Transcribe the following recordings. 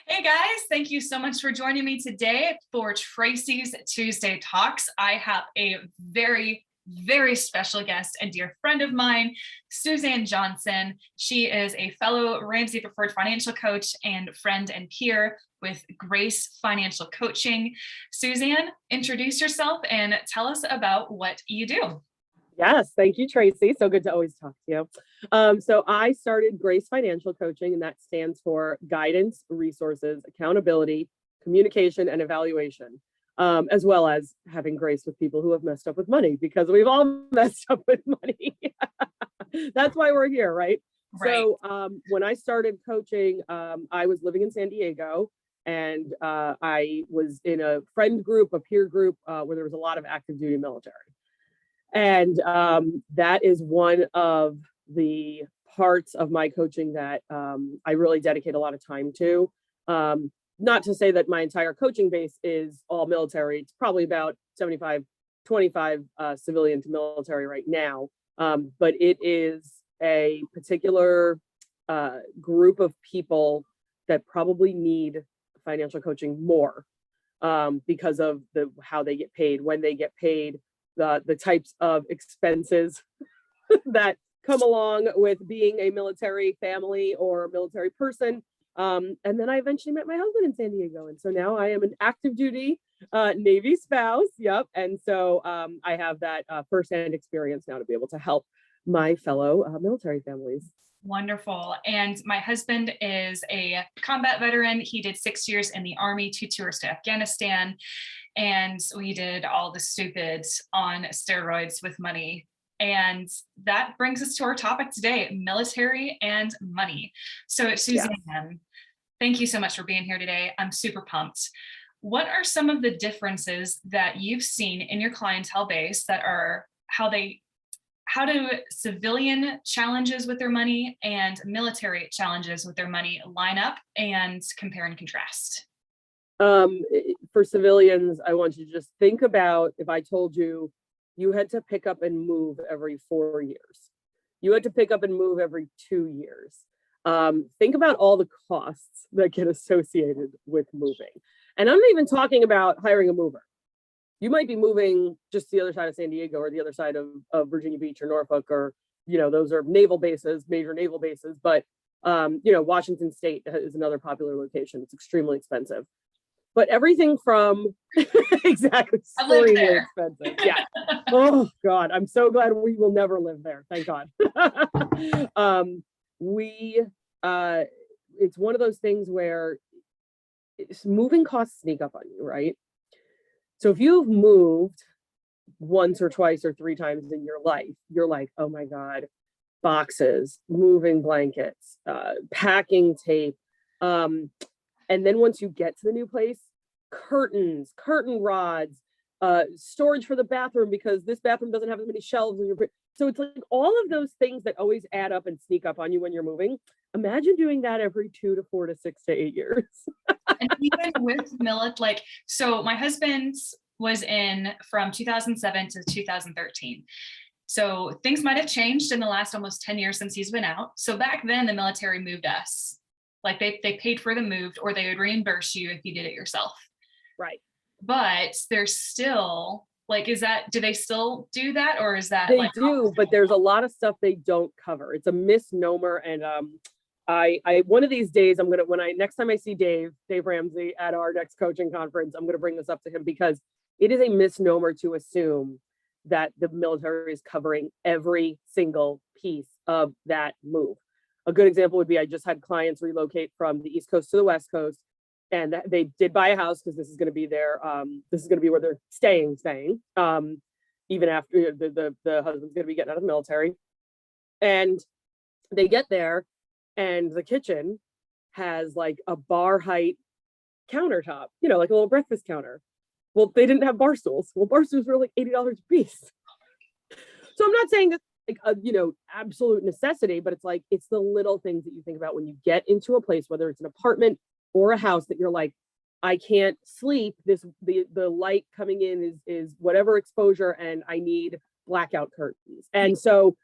Hey guys, thank you so much for joining me today for Tracy's Tuesday Talks. I have a very special guest and dear friend of mine, Suzanne Johnson. She is a fellow Ramsey Preferred Financial Coach and friend and peer with Grace Financial Coaching. Suzanne, introduce yourself and tell us about what you do. Yes, thank you, Tracy. So good to always talk to you. So I started Grace Financial Coaching, and that stands for guidance, resources, accountability, communication, and evaluation, as well as having grace with people who have messed up with money, because we've all messed up with money. That's why we're here, right? Right. So when I started coaching, I was living in San Diego, and I was in a friend group, a peer group, where there was a lot of active duty military. And that is one of the parts of my coaching that I really dedicate a lot of time to. Not to say that my entire coaching base is all military. It's probably about 75-25 civilian to military right now. But it is a particular group of people that probably need financial coaching more because of how they get paid, when they get paid, the types of expenses that come along with being a military family or a military person. And then I eventually met my husband in San Diego. And so now I am an active duty Navy spouse. Yep. And so I have that firsthand experience now to be able to help my fellow military families. Wonderful. And my husband is a combat veteran. He did 6 years in the Army, 2 tours to Afghanistan. And we did all the stupid on steroids with money. And that brings us to our topic today, military and money. So Suzanne, thank you so much for being here today. I'm super pumped. What are some of the differences that you've seen in your clientele base that are how do civilian challenges with their money and military challenges with their money line up and compare and contrast? For civilians, I want you to just think about if I told you you had to pick up and move every 4 years. You had to pick up and move every 2 years. Think about all the costs that get associated with moving. And I'm not even talking about hiring a mover. You might be moving just the other side of San Diego or the other side of Virginia Beach or Norfolk, or, those are naval bases, major naval bases. But, Washington State is another popular location. It's extremely expensive. But everything from exactly extremely expensive. Yeah. Oh God, I'm so glad we will never live there. Thank God. It's one of those things where moving costs sneak up on you, right? So if you've moved once or twice or 3 times in your life, you're like, oh my God, boxes, moving blankets, packing tape. And then once you get to the new place, curtains, curtain rods, storage for the bathroom, because this bathroom doesn't have as many shelves. So it's like all of those things that always add up and sneak up on you when you're moving. Imagine doing that every 2 to 4 to 6 to 8 years. And even with so my husband was in from 2007 to 2013. So things might have changed in the last almost 10 years since he's been out. So back then the military moved us. Like they paid for the move, or they would reimburse you if you did it yourself. Right. But there's still do they still do that, or is that they do, but there's a lot of stuff they don't cover. It's a misnomer. And I one of these days next time I see Dave Ramsey at our next coaching conference, I'm gonna bring this up to him, because it is a misnomer to assume that the military is covering every single piece of that move. A good example would be, I just had clients relocate from the East Coast to the West Coast, and they did buy a house because this is going to be where they're staying, even after the husband's going to be getting out of the military. And they get there, and the kitchen has like a bar height countertop, like a little breakfast counter. Well, they didn't have bar stools. Well, bar stools were like $80 a piece. So I'm not saying that like a absolute necessity, but it's the little things that you think about when you get into a place, whether it's an apartment or a house, that you're like, I can't sleep. The light coming in is whatever exposure, and I need blackout curtains. And so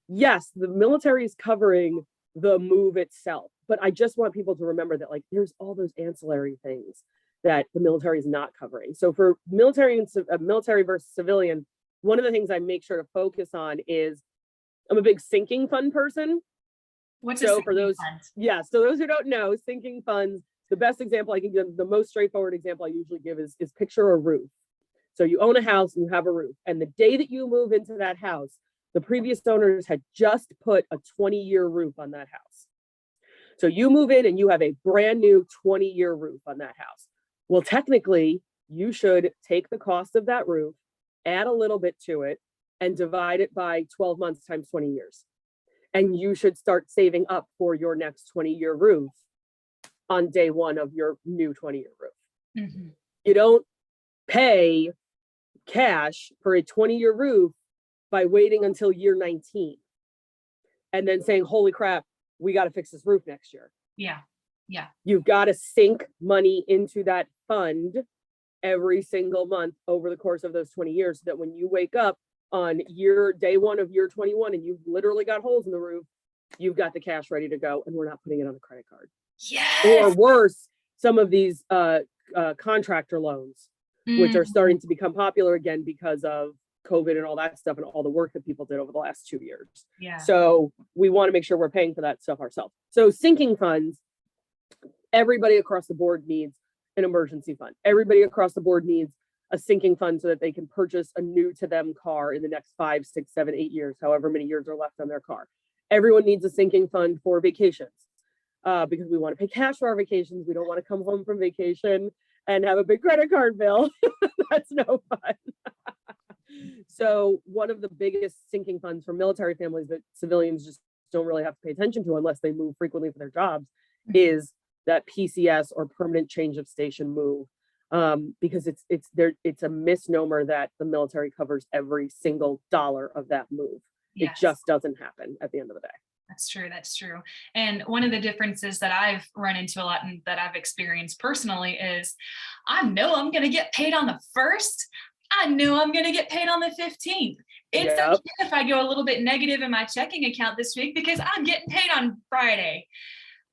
yes, the military is covering the move itself, but I just want people to remember that like there's all those ancillary things that the military is not covering. So for military and military versus civilian, one of the things I make sure to focus on is I'm a big sinking fund person. What's So a for those, fund? yeah, so those who don't know, sinking funds, the best example I can give, the most straightforward example I usually give is picture a roof. So you own a house and you have a roof, and the day that you move into that house, the previous owners had just put a 20-year roof on that house. So you move in and you have a brand new 20-year roof on that house. Well, technically, you should take the cost of that roof, add a little bit to it, and divide it by 12 months times 20 years. And you should start saving up for your next 20-year roof on day one of your new 20-year roof. Mm-hmm. You don't pay cash for a 20-year roof by waiting until year 19 and then saying, holy crap, we got to fix this roof next year. Yeah. Yeah. You've got to sink money into that fund every single month over the course of those 20 years so that when you wake up on day one of year 21 and you've literally got holes in the roof, you've got the cash ready to go and we're not putting it on a credit card. Yes. Or worse, some of these contractor loans, which are starting to become popular again because of COVID and all that stuff and all the work that people did over the last 2 years. Yeah. So we want to make sure we're paying for that stuff ourselves. So sinking funds, everybody across the board needs an emergency fund. Everybody across the board needs a sinking fund so that they can purchase a new to them car in the next 5, 6, 7, 8 years, however many years are left on their car. Everyone needs a sinking fund for vacations because we want to pay cash for our vacations. We don't want to come home from vacation and have a big credit card bill. That's no fun. So one of the biggest sinking funds for military families that civilians just don't really have to pay attention to unless they move frequently for their jobs is that PCS or permanent change of station move. Because it's a misnomer that the military covers every single dollar of that move. Yes. It just doesn't happen at the end of the day. That's true. That's true. And one of the differences that I've run into a lot and that I've experienced personally is I know I'm going to get paid on the 1st. I know I'm going to get paid on the 15th. It's okay if I go a little bit negative in my checking account this week because I'm getting paid on Friday.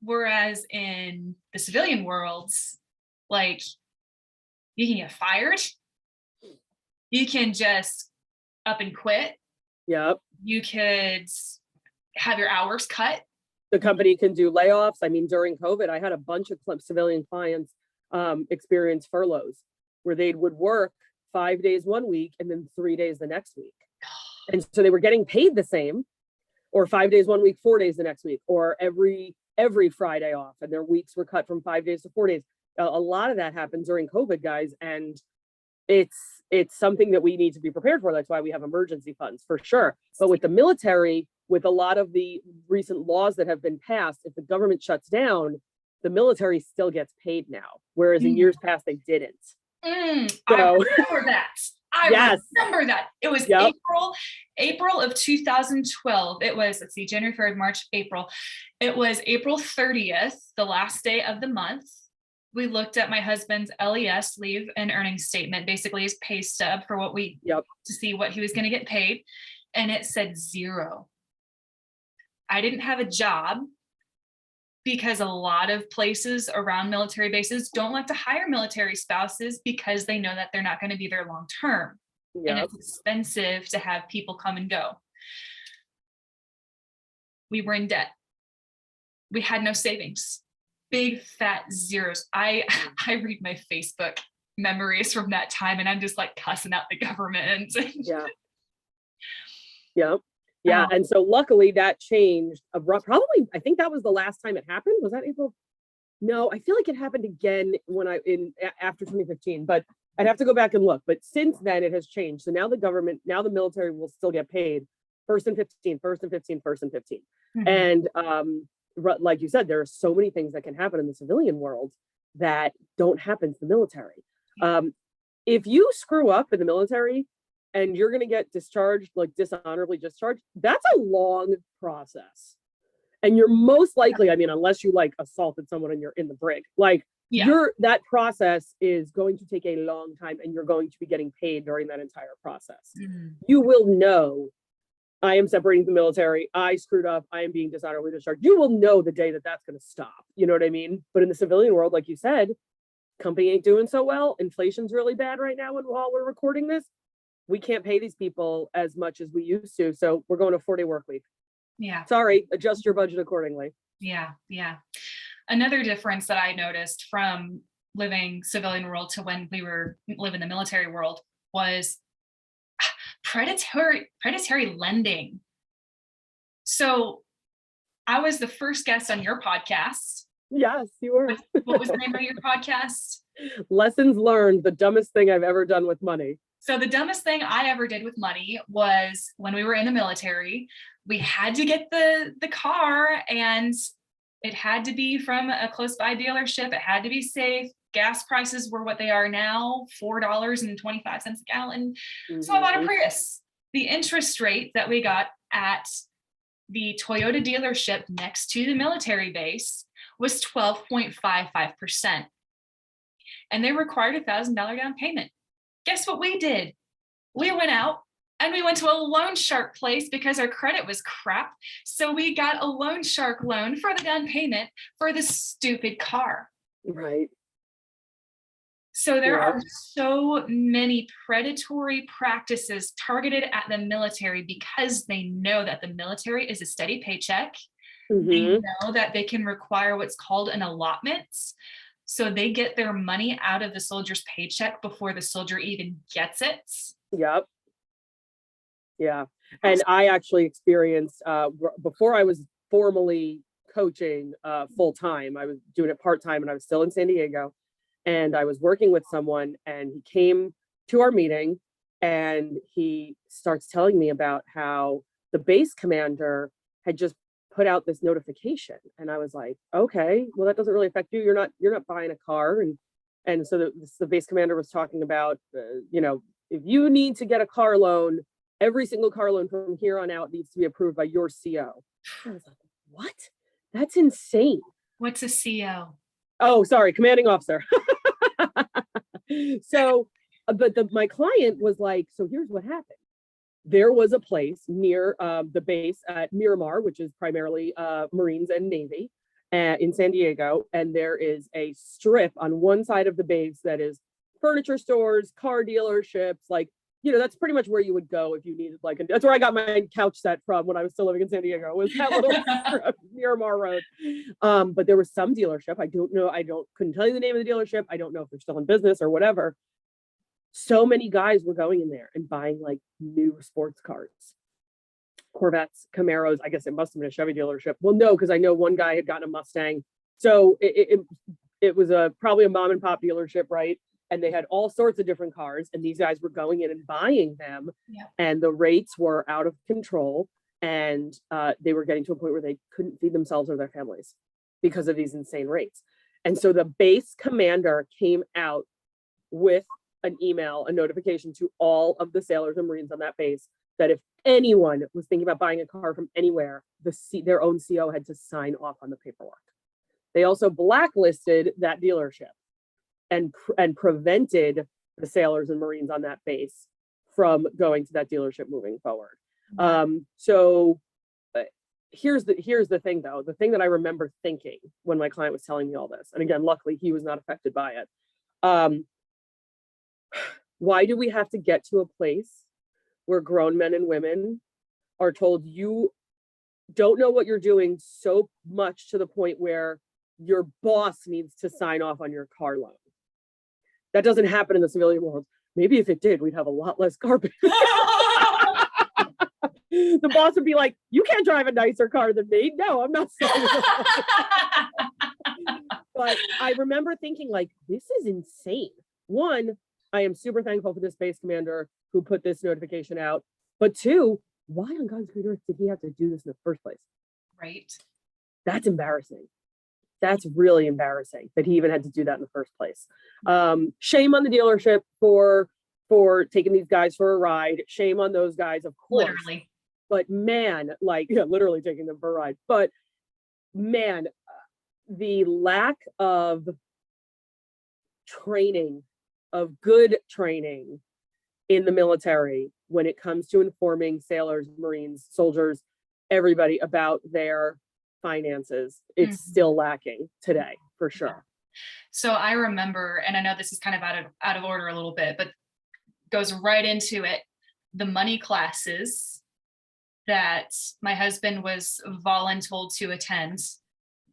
Whereas in the civilian worlds, like, you can get fired. You can just up and quit. Yep. You could have your hours cut. The company can do layoffs. I mean, during COVID, I had a bunch of civilian clients experience furloughs where they would work 5 days one week and then 3 days the next week. And so they were getting paid the same, or 5 days one week, 4 days the next week, or every Friday off, and their weeks were cut from 5 days to 4 days. A lot of that happened during COVID, guys, and it's something that we need to be prepared for. That's why we have emergency funds for sure. But with the military, with a lot of the recent laws that have been passed, if the government shuts down, the military still gets paid now, whereas in years past they didn't. So, I remember that. I remember that. It was April of 2012. It was, let's see, January, February, March, April. It was April 30th, the last day of the month. We looked at my husband's LES, leave and earnings statement, basically his pay stub for what to see what he was going to get paid. And it said 0. I didn't have a job because a lot of places around military bases don't like to hire military spouses because they know that they're not going to be there long term. And it's expensive to have people come and go. We were in debt. We had no savings. Big fat zeros. I read my Facebook memories from that time and I'm just like cussing out the government. Yeah. And so luckily that changed probably, I think that was the last time it happened. Was that April? No, I feel like it happened again after 2015, but I'd have to go back and look. But since then it has changed. So now the military will still get paid 1st and 15th, 1st and 15th, 1st and 15th. And like you said, there are so many things that can happen in the civilian world that don't happen to the military. If you screw up in the military and you're going to get discharged, like dishonorably discharged, that's a long process. And you're most likely, I mean, unless you like assaulted someone and you're in the brig, that process is going to take a long time and you're going to be getting paid during that entire process. You will know I am separating the military. I screwed up. I am being dishonorably discharged. You will know the day that that's going to stop. You know what I mean? But in the civilian world, like you said, company ain't doing so well. Inflation's really bad right now. And while we're recording this, we can't pay these people as much as we used to. So we're going to 4-day work week. Yeah. Sorry, adjust your budget accordingly. Yeah. Yeah. Another difference that I noticed from living civilian world to when we were living the military world was predatory lending. So I was the first guest on your podcast. Yes, you were. What was the name of your podcast? Lessons learned, the dumbest thing I've ever done with money. So the dumbest thing I ever did with money was when we were in the military, we had to get the car, and it had to be from a close by dealership. It had to be safe. Gas prices were what they are now, $4.25 a gallon. Mm-hmm. So I bought a Prius. The interest rate that we got at the Toyota dealership next to the military base was 12.55%. And they required a $1,000 down payment. Guess what we did? We went out and we went to a loan shark place because our credit was crap. So we got a loan shark loan for the down payment for the stupid car. Right. So there are so many predatory practices targeted at the military because they know that the military is a steady paycheck. Mm-hmm. They know that they can require what's called an allotment. So they get their money out of the soldier's paycheck before the soldier even gets it. Yep. Yeah. And I actually experienced, before I was formally coaching full time, I was doing it part time and I was still in San Diego. And I was working with someone and he came to our meeting and he starts telling me about how the base commander had just put out this notification. And I was like, okay, well, that doesn't really affect you. You're not buying a car. And so the base commander was talking about, if you need to get a car loan, every single car loan from here on out needs to be approved by your CO. I was like, what? That's insane. What's a CO? Oh, sorry, commanding officer. So, but my client was like, so here's what happened. There was a place near the base at Miramar, which is primarily Marines and Navy in San Diego. And there is a strip on one side of the base that is furniture stores, car dealerships, like, that's pretty much where you would go if you needed that's where I got my couch set from when I was still living in San Diego, was that little strip, Miramar Road. But there was some dealership. I don't know. Couldn't tell you the name of the dealership. I don't know if they're still in business or whatever. So many guys were going in there and buying new sports cars, Corvettes, Camaros. I guess it must have been a Chevy dealership. Well, no, because I know one guy had gotten a Mustang. So it was probably a mom and pop dealership, right? And they had all sorts of different cars, and these guys were going in and buying them. Yep. And the rates were out of control, and they were getting to a point where they couldn't feed themselves or their families because of these insane rates. And so the base commander came out with an email, a notification to all of the sailors and Marines on that base that if anyone was thinking about buying a car from anywhere, their own CO had to sign off on the paperwork. They also blacklisted that dealership and prevented the sailors and Marines on that base from going to that dealership moving forward. So here's the thing, though. The thing that I remember thinking when my client was telling me all this, and again, luckily he was not affected by it. Why do we have to get to a place where grown men and women are told you don't know what you're doing so much to the point where your boss needs to sign off on your car loan? That doesn't happen in the civilian world. Maybe if it did, we'd have a lot less carpet. The boss would be like, you can't drive a nicer car than me. No, I'm not saying. But I remember thinking this is insane. One, I am super thankful for this base commander who put this notification out. But two, why on God's green earth did he have to do this in the first place? Right. That's embarrassing. That's really embarrassing that he even had to do that in the first place. Shame on the dealership for taking these guys for a ride. Shame on those guys, of course. Literally. But man, literally taking them for a ride. But man, the lack of training, of good training in the military when it comes to informing sailors, Marines, soldiers, everybody about their finances. It's still lacking today, for sure. So I remember, and I know this is kind of out of order a little bit, but goes right into it, the money classes that my husband was voluntold to attend.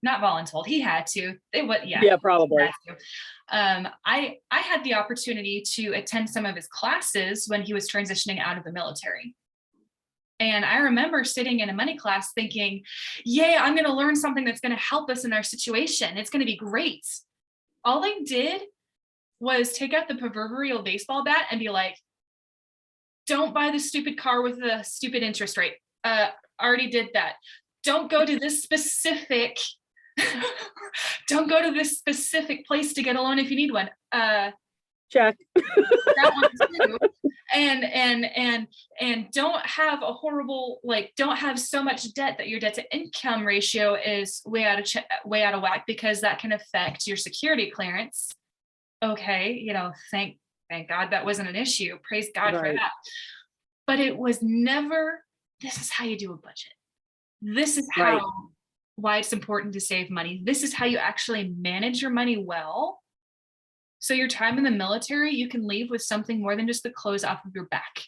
Not voluntold, he had to. Yeah, probably. I had the opportunity to attend some of his classes when he was transitioning out of the military. And I remember sitting in a money class thinking, yay, I'm going to learn something that's going to help us in our situation. It's going to be great. All they did was take out the proverbial baseball bat and be like, don't buy the stupid car with the stupid interest rate. Already did that. Don't go to this specific don't go to this specific place to get a loan if you need one. Check. That one too. And don't have a horrible, don't have so much debt that your debt to income ratio is way out of whack, because that can affect your security clearance. Okay, thank God that wasn't an issue. Praise God for that. But it was never, this is how you do a budget. This is why it's important to save money. This is how you actually manage your money well. So your time in the military, you can leave with something more than just the clothes off of your back.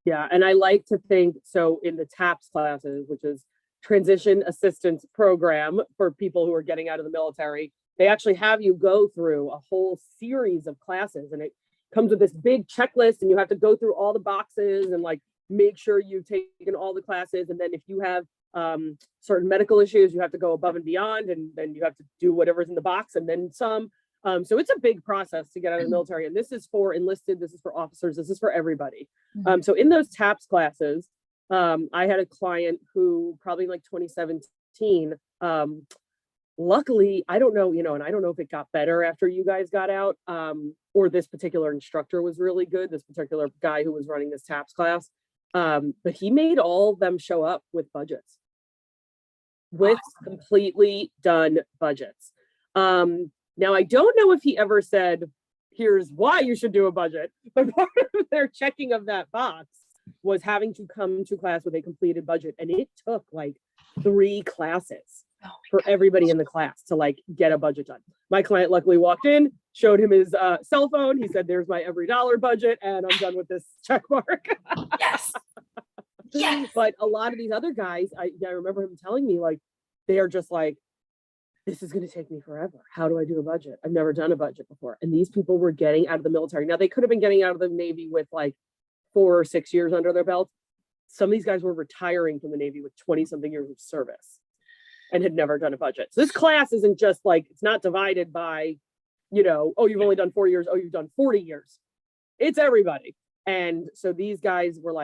Yeah, and I like to think, so in the TAPS classes, which is Transition Assistance Program for people who are getting out of the military, they actually have you go through a whole series of classes, and it comes with this big checklist, and you have to go through all the boxes and make sure you've taken all the classes. And then if you have certain medical issues, you have to go above and beyond, and then you have to do whatever's in the box and then some. So it's a big process to get out of the military, and this is for enlisted, this is for officers, this is for everybody. So in those TAPS classes, I had a client who probably in 2017, luckily, I don't know, and I don't know if it got better after you guys got out, or this particular instructor was really good, this particular guy who was running this TAPS class, but he made all of them show up with budgets, with completely done budgets. Now, I don't know if he ever said, here's why you should do a budget, but part of their checking of that box was having to come to class with a completed budget. And it took 3 classes for everybody in the class to get a budget done. My client luckily walked in, showed him his cell phone. He said, there's my every dollar budget, and I'm done with this check mark. Yes. Yes. But a lot of these other guys, I remember him telling me, they are just this is going to take me forever. How do I do a budget? I've never done a budget before. And these people were getting out of the military. Now, they could have been getting out of the Navy with 4 or 6 years under their belt. Some of these guys were retiring from the Navy with 20 something years of service and had never done a budget. So this class isn't just it's not divided by, oh, you've only done 4 years. Oh, you've done 40 years. It's everybody. And so these guys were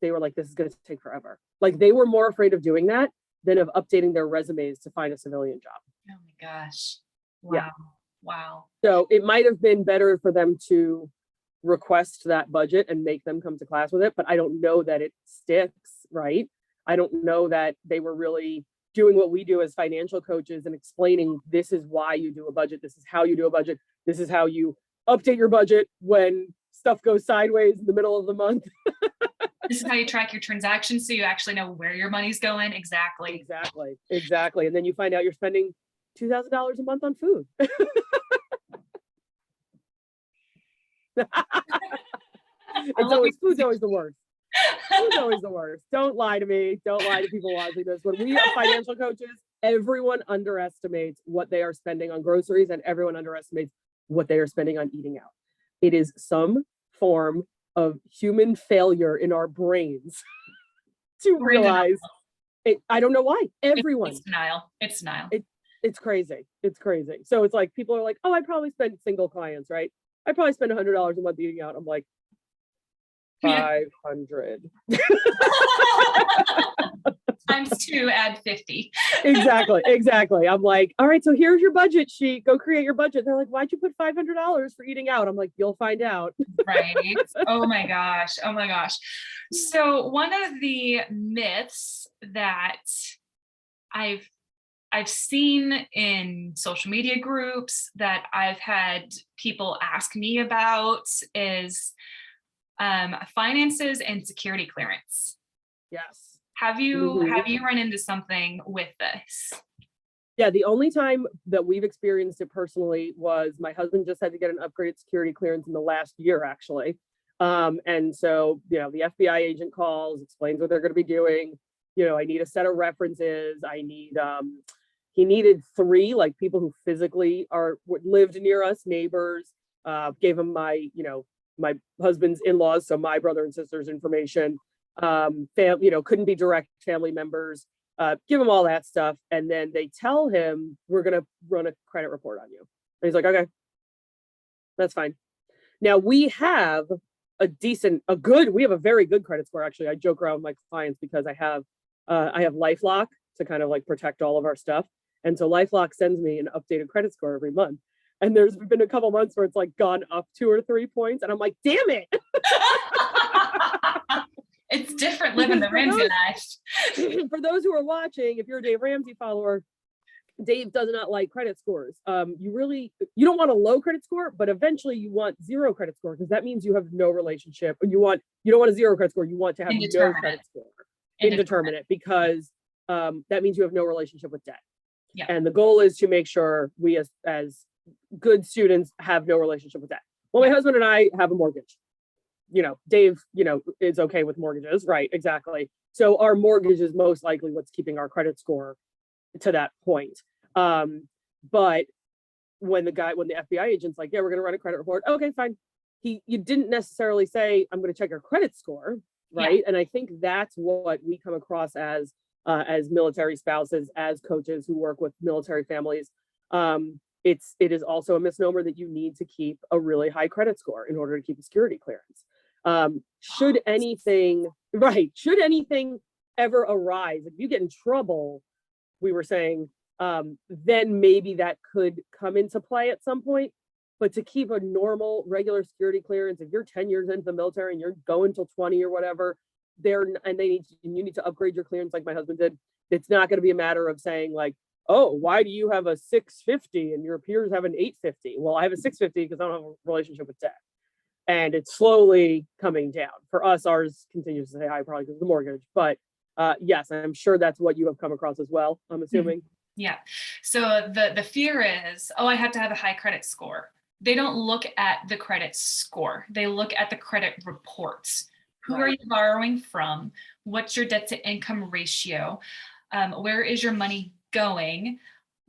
they were this is going to take forever. They were more afraid of doing that than of updating their resumes to find a civilian job. Oh my gosh. Wow. Yeah. Wow. So it might have been better for them to request that budget and make them come to class with it, but I don't know that it sticks, right? I don't know that they were really doing what we do as financial coaches and explaining, this is why you do a budget. This is how you do a budget. This is how you update your budget when stuff goes sideways in the middle of the month. This is how you track your transactions, so you actually know where your money's going. Exactly. And then you find out you're spending $2,000 a month on food. Food's always the worst. Food's always the worst. Don't lie to me. Don't lie to people watching this. When we are financial coaches, everyone underestimates what they are spending on groceries, and everyone underestimates what they are spending on eating out. It is some form of human failure in our brains to realize it. I don't know why. Everyone. It's denial. It's denial. It's crazy. It's crazy. So it's people are oh, I probably spend, single clients, right? I probably spend $100 a month eating out. I'm 500. Times 2, add 50. Exactly. I'm all right, so here's your budget sheet. Go create your budget. They're why'd you put $500 for eating out? I'm you'll find out. Right. Oh my gosh. So one of the myths that I've seen in social media groups that I've had people ask me about is Finances and security clearance. Yes. Have you run into something with this? Yeah, the only time that we've experienced it personally was my husband just had to get an upgraded security clearance in the last year, actually. And so, the FBI agent calls, explains what they're going to be doing. I need a set of references. He needed 3, like, people who physically lived near us, neighbors. Gave him my husband's in-laws, so my brother and sister's information. Couldn't be direct family members. Give him all that stuff, and then they tell him, we're gonna run a credit report on you. And he's like, okay, that's fine. Now we have we have a very good credit score. Actually, I joke around with my clients because I have LifeLock to kind of like protect all of our stuff. And so LifeLock sends me an updated credit score every month. And there's been a couple months where it's like gone up 2 or 3 points. And I'm like, damn it. It's different living the Ramsey life. For those who are watching, if you're a Dave Ramsey follower, Dave does not like credit scores. You don't want a low credit score, but eventually you want 0 credit score, because that means you have no relationship. You don't want a 0 credit score. You want to have no credit score. Indeterminate, because that means you have no relationship with debt. Yeah. And the goal is to make sure we as good students have no relationship with debt. Well, my husband and I have a mortgage. Dave, is okay with mortgages, right? Exactly. So our mortgage is most likely what's keeping our credit score to that point. But when the FBI agent's like, yeah, we're going to run a credit report. Okay, fine. You didn't necessarily say, I'm going to check your credit score, right? Yeah. And I think that's what we come across as military spouses, as coaches who work with military families. It is also a misnomer that you need to keep a really high credit score in order to keep a security clearance. Should anything ever arise, if you get in trouble, we were saying, then maybe that could come into play at some point. But to keep a normal, regular security clearance, if you're 10 years into the military and you're going till 20 or whatever, you need to upgrade your clearance like my husband did. It's not going to be a matter of saying like, oh, why do you have a 650 and your peers have an 850? Well, I have a 650 because I don't have a relationship with debt. And it's slowly coming down. For us, ours continues to stay high, probably because of the mortgage. But yes, I'm sure that's what you have come across as well, I'm assuming. Yeah. So the fear is, I have to have a high credit score. They don't look at the credit score. They look at the credit reports. Who are you borrowing from? What's your debt to income ratio? Where is your money going?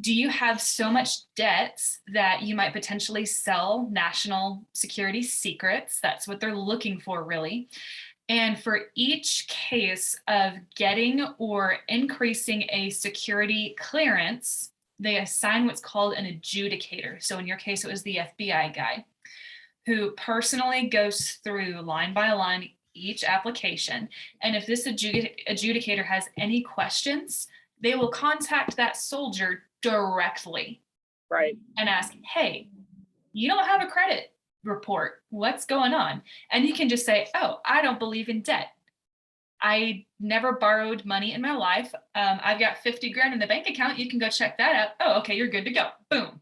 Do you have so much debt that you might potentially sell national security secrets? That's what they're looking for, really. And for each case of getting or increasing a security clearance, they assign what's called an adjudicator. So in your case, it was the FBI guy who personally goes through line by line each application. And if this adjudicator has any questions, they will contact that soldier directly, right, and ask, hey, you don't have a credit report. What's going on? And you can just say, oh, I don't believe in debt. I never borrowed money in my life. I've got 50 grand in the bank account. You can go check that out. Oh, okay, you're good to go. Boom.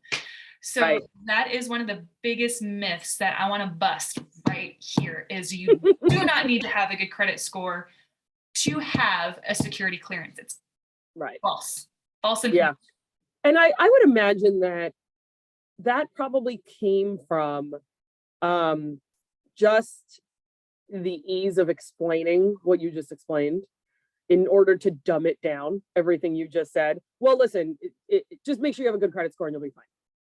So that is one of the biggest myths that I want to bust right here is you do not need to have a good credit score to have a security clearance. It's false. False information. Yeah. And I would imagine that probably came from just the ease of explaining what you just explained in order to dumb it down, everything you just said. Well, listen, it just make sure you have a good credit score and you'll be fine,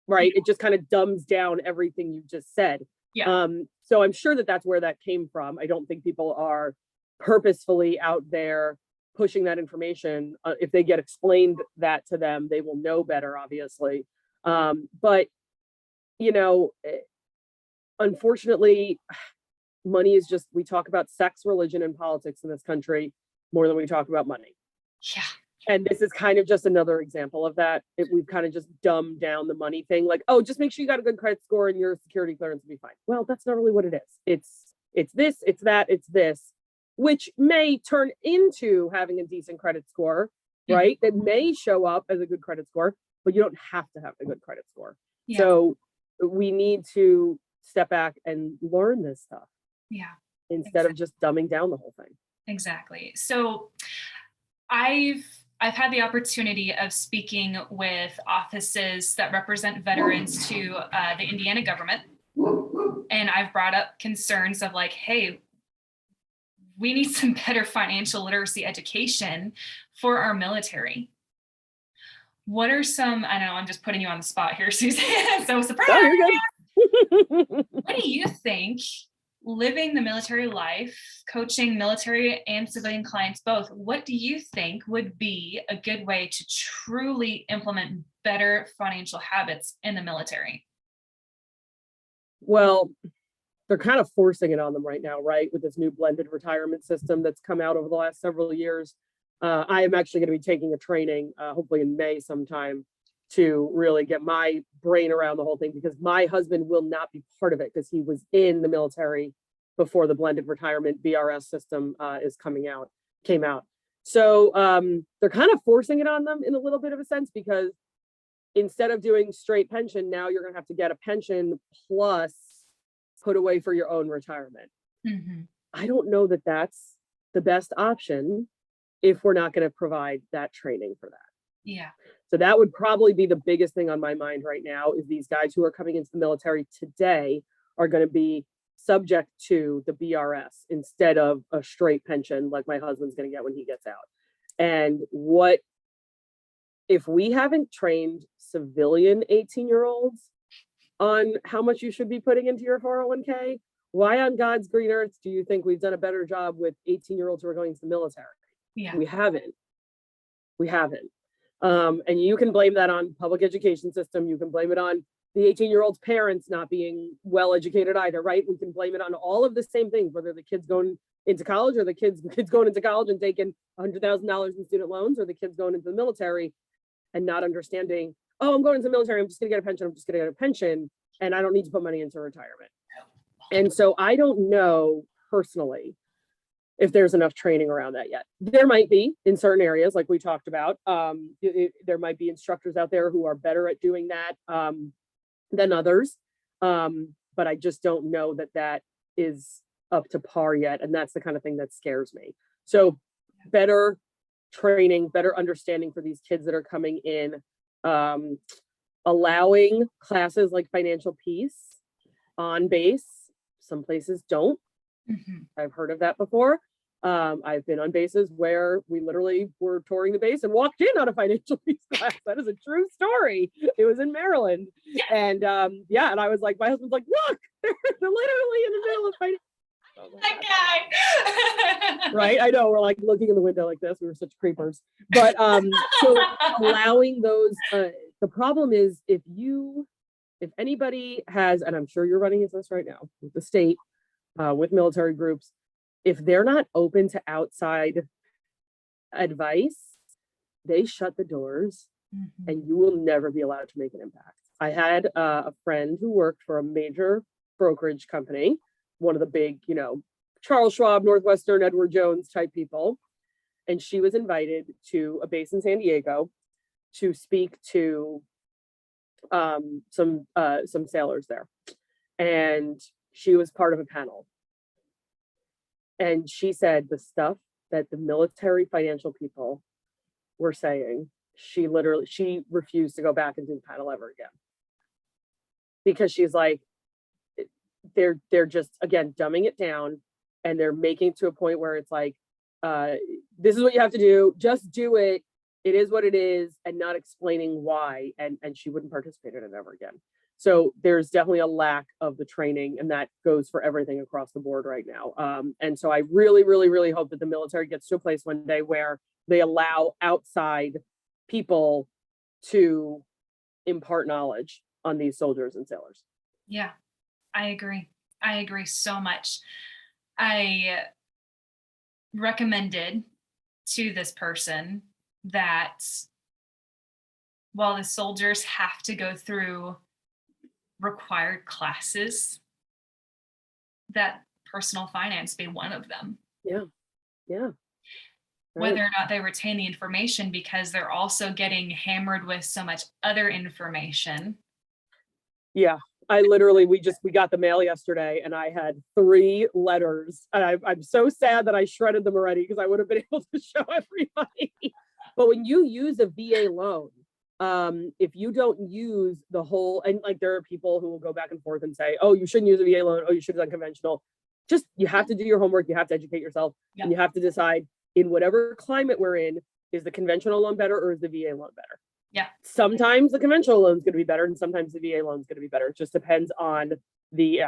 right? It just kind of dumbs down everything you just said. Yeah. So I'm sure that's where that came from. I don't think people are purposefully out there pushing that information. If they get explained that to them, they will know better, obviously. But unfortunately, money is just, we talk about sex, religion, and politics in this country more than we talk about money. Yeah. And this is kind of just another example of that. We've kind of just dumbed down the money thing. Like, oh, just make sure you got a good credit score and your security clearance will be fine. Well, that's not really what it is. It's this, it's that, it's this, which may turn into having a decent credit score, right? That may show up as a good credit score, but you don't have to have a good credit score. Yeah. So we need to step back and learn this stuff. Yeah. instead of just dumbing down the whole thing. Exactly. So I've had the opportunity of speaking with offices that represent veterans to the Indiana government. And I've brought up concerns of like, hey, we need some better financial literacy education for our military. What are some, I know I'm just putting you on the spot here, Suzanne, so surprise. Oh, you're good. What do you think, living the military life, coaching military and civilian clients both, what do you think would be a good way to truly implement better financial habits in the military? Well, they're kind of forcing it on them right now, right? With this new blended retirement system that's come out over the last several years. I am actually going to be taking a training, hopefully in May sometime, to really get my brain around the whole thing, because my husband will not be part of it because he was in the military before the blended retirement BRS system came out. So they're kind of forcing it on them in a little bit of a sense, because instead of doing straight pension, now you're going to have to get a pension plus put away for your own retirement. Mm-hmm. I don't know that that's the best option if we're not going to provide that training for that. Yeah. So that would probably be the biggest thing on my mind right now, is these guys who are coming into the military today are going to be subject to the BRS instead of a straight pension like my husband's going to get when he gets out. And what if we haven't trained civilian 18-year-olds on how much you should be putting into your 401k? Why on God's green earth do you think we've done a better job with 18-year-olds who are going to the military? Yeah. We haven't. And you can blame that on public education system. You can blame it on the 18-year-old's parents not being well educated either, right? We can blame it on all of the same things, whether the kid's going into college or the kids going into college and taking $100,000 in student loans, or the kids going into the military and not understanding, oh, I'm going into the military, I'm just going to get a pension, and I don't need to put money into retirement. And so I don't know personally if there's enough training around that yet. There might be in certain areas, like we talked about. There might be instructors out there who are better at doing that than others. But I just don't know that that is up to par yet. And that's the kind of thing that scares me. So better training, better understanding for these kids that are coming in, allowing classes like financial peace on base. Some places don't. Mm-hmm. I've heard of that before. I've been on bases where we literally were touring the base and walked in on a financial peace class. That is a true story. It was in Maryland. And and I was like, my husband's like, look, they're literally in the middle of financial. That guy. Right? I know, we're like looking in the window like this. We were such creepers. But so allowing those, the problem is if anybody has, and I'm sure you're running into this right now with the state, with military groups, if they're not open to outside advice, they shut the doors. Mm-hmm. And you will never be allowed to make an impact. I had a friend who worked for a major brokerage company, one of the big, Charles Schwab, Northwestern, Edward Jones type people. And she was invited to a base in San Diego to speak to some sailors there. And she was part of a panel. And she said the stuff that the military financial people were saying, she refused to go back and do the panel ever again. Because she's like, they're just, again, dumbing it down, and they're making it to a point where it's like, this is what you have to do, just do it. It is what it is, and not explaining why. And she wouldn't participate in it ever again. So there's definitely a lack of the training, and that goes for everything across the board right now. And so I really, really, really hope that the military gets to a place one day where they allow outside people to impart knowledge on these soldiers and sailors. Yeah, I agree. I agree so much. I recommended to this person that while the soldiers have to go through required classes, that personal finance be one of them. Yeah. Right. Whether or not they retain the information, because they're also getting hammered with so much other information. Yeah. I literally, we got the mail yesterday and I had 3 letters and I'm so sad that I shredded them already because I would have been able to show everybody. But when you use a VA loan, if you don't use the whole, and like there are people who will go back and forth and say, oh, you shouldn't use a VA loan. Oh, you should have done conventional. Just, you have to do your homework. You have to educate yourself and you have to decide in whatever climate we're in, is the conventional loan better or is the VA loan better? Yeah. Sometimes the conventional loan is going to be better and sometimes the VA loan is going to be better. It just depends on the,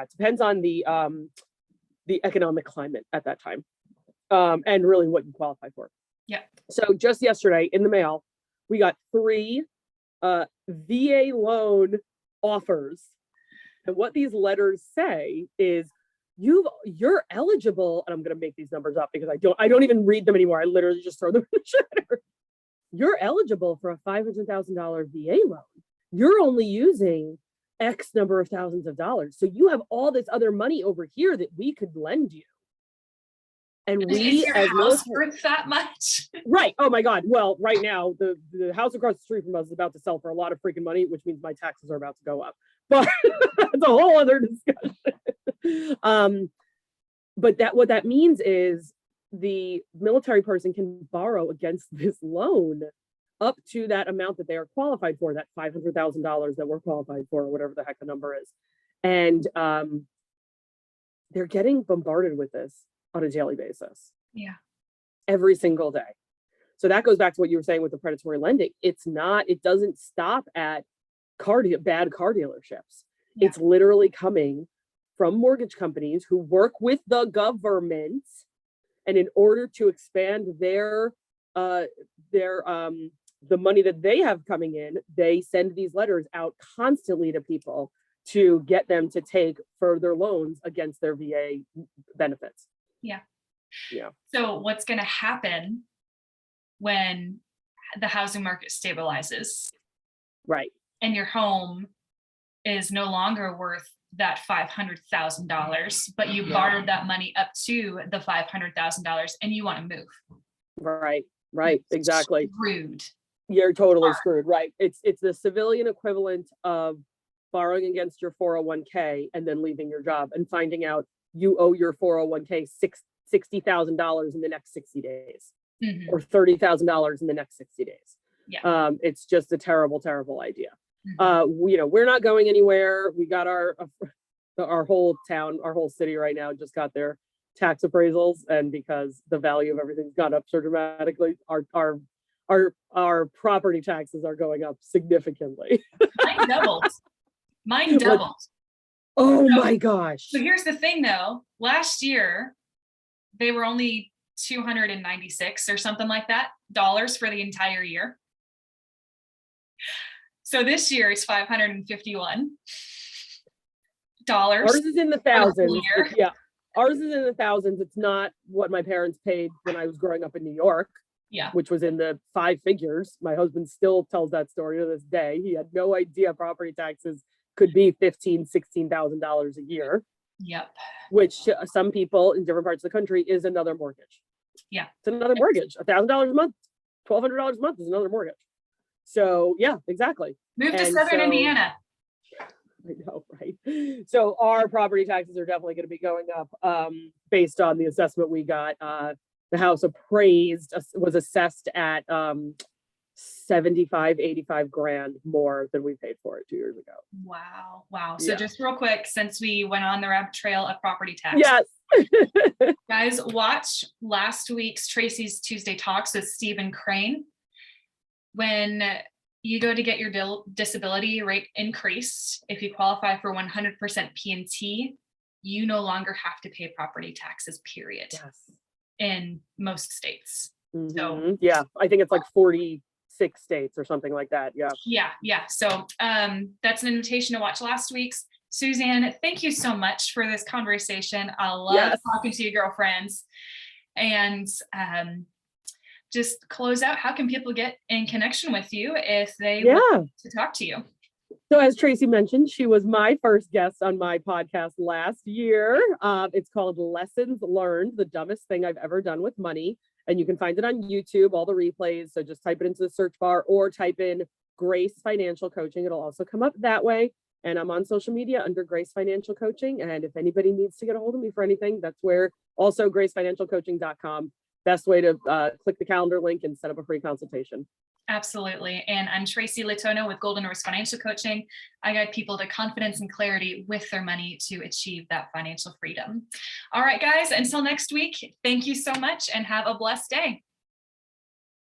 the economic climate at that time. And really what you qualify for. Yeah. So just yesterday in the mail, we got 3 VA loan offers. And what these letters say is you're eligible, and I'm going to make these numbers up because I don't even read them anymore. I literally just throw them in the shredder. You're eligible for a $500,000 VA loan. You're only using X number of thousands of dollars. So you have all this other money over here that we could lend you. And is your house worth that much? Right. Oh my God. Well, right now, the house across the street from us is about to sell for a lot of freaking money, which means my taxes are about to go up. But it's a whole other discussion. But what that means is the military person can borrow against this loan up to that amount that they are qualified for, that $500,000 that we're qualified for, or whatever the heck the number is. And they're getting bombarded with this on a daily basis. Yeah. Every single day. So that goes back to what you were saying with the predatory lending. It doesn't stop at bad car dealerships. Yeah. It's literally coming from mortgage companies who work with the government, and in order to expand the money that they have coming in, they send these letters out constantly to people to get them to take further loans against their VA benefits. Yeah. Yeah. So what's going to happen when the housing market stabilizes? Right. And your home is no longer worth that $500,000, but you borrowed that money up to the $500,000 and you want to move. Right. Exactly. Screwed. You're totally screwed. Right. It's the civilian equivalent of borrowing against your 401k and then leaving your job and finding out you owe your 401k $60,000 in the next 60 days or $30,000 in the next 60 days. Yeah. It's just a terrible, terrible idea. We're not going anywhere. We got our whole town, our whole city right now just got their tax appraisals, and because the value of everything's gone up so dramatically, our property taxes are going up significantly. Mine doubled. Oh my gosh. So here's the thing though, last year they were only 296 or something like that dollars for the entire year. So this year it's $551. Ours is in the thousands. Yeah. Ours is in the thousands. It's not what my parents paid when I was growing up in New York. Yeah. Which was in the 5 figures. My husband still tells that story to this day. He had no idea property taxes could be $15,000, $16,000 a year. Yep. Which some people in different parts of the country is another mortgage. Yeah. It's another mortgage. $1,000 a month, $1,200 a month is another mortgage. So yeah, exactly. Move to Southern Indiana. I know, right? So our property taxes are definitely going to be going up based on the assessment we got. The house was assessed at 85 grand more than we paid for it 2 years ago. Wow. So just real quick, since we went on the rabbit trail of property tax. Yes. Guys, watch last week's Tracy's Tuesday Talks with Stephen Crane. When you go to get your disability rate increased, if you qualify for 100% P&T, you no longer have to pay property taxes, period. Yes. In most states. So yeah, I think it's like 46 states or something like that. Yeah. So that's an invitation to watch last week's. Suzanne, thank you so much for this conversation. I love talking to you girlfriends. And just close out, how can people get in connection with you if they want to talk to you? So as Tracy mentioned, she was my first guest on my podcast last year. It's called Lessons Learned, the dumbest thing I've ever done with money. And you can find it on YouTube, all the replays. So just type it into the search bar or type in Grace Financial Coaching. It'll also come up that way. And I'm on social media under Grace Financial Coaching. And if anybody needs to get a hold of me for anything, that's where also gracefinancialcoaching.com. Best way to click the calendar link and set up a free consultation. Absolutely. And I'm Tracy Letono with Golden Horse Financial Coaching. I guide people to confidence and clarity with their money to achieve that financial freedom. All right, guys, until next week, thank you so much and have a blessed day.